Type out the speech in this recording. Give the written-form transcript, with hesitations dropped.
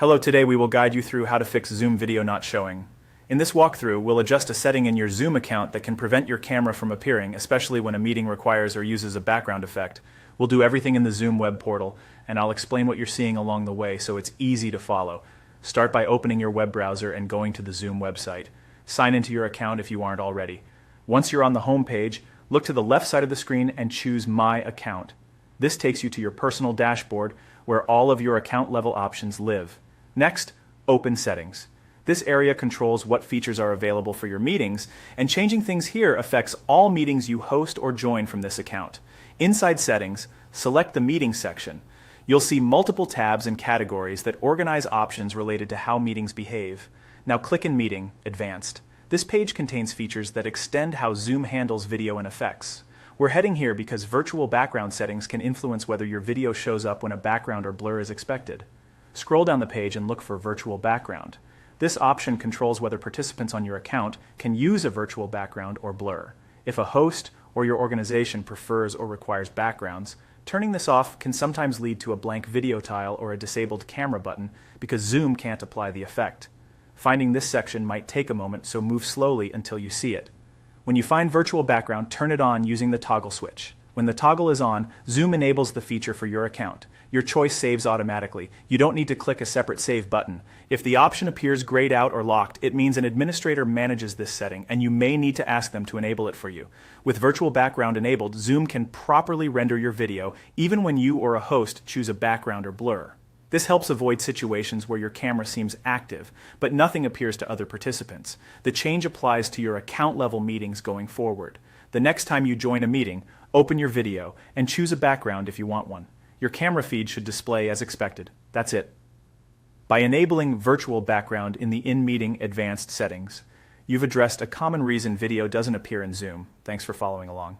Hello, today we will guide you through how to fix Zoom video not showing. In this walkthrough, we'll adjust a setting in your Zoom account that can prevent your camera from appearing, especially when a meeting requires or uses a background effect. We'll do everything in the Zoom web portal, and I'll explain what you're seeing along the way so it's easy to follow. Start by opening your web browser and going to the Zoom website. Sign into your account if you aren't already. Once you're on the home page, look to the left side of the screen and choose My Account. This takes you to your personal dashboard where all of your account level options live. Next, open Settings. This area controls what features are available for your meetings, and changing things here affects all meetings you host or join from this account. Inside Settings, select the Meetings section. You'll see multiple tabs and categories that organize options related to how meetings behave. Now click in Meeting, Advanced. This page contains features that extend how Zoom handles video and effects. We're heading here because virtual background settings can influence whether your video shows up when a background or blur is expected. Scroll down the page and look for Virtual Background. This option controls whether participants on your account can use a virtual background or blur. If a host or your organization prefers or requires backgrounds, turning this off can sometimes lead to a blank video tile or a disabled camera button because Zoom can't apply the effect. Finding this section might take a moment, so move slowly until you see it. When you find virtual background, turn it on using the toggle switch. When the toggle is on, Zoom enables the feature for your account. Your choice saves automatically. You don't need to click a separate save button. If the option appears grayed out or locked, it means an administrator manages this setting, and you may need to ask them to enable it for you. With virtual background enabled, Zoom can properly render your video even when you or a host choose a background or blur. This helps avoid situations where your camera seems active, but nothing appears to other participants. The change applies to your account-level meetings going forward. The next time you join a meeting, open your video and choose a background if you want one. Your camera feed should display as expected. That's it. By enabling virtual background in the in-meeting advanced settings, you've addressed a common reason video doesn't appear in Zoom. Thanks for following along.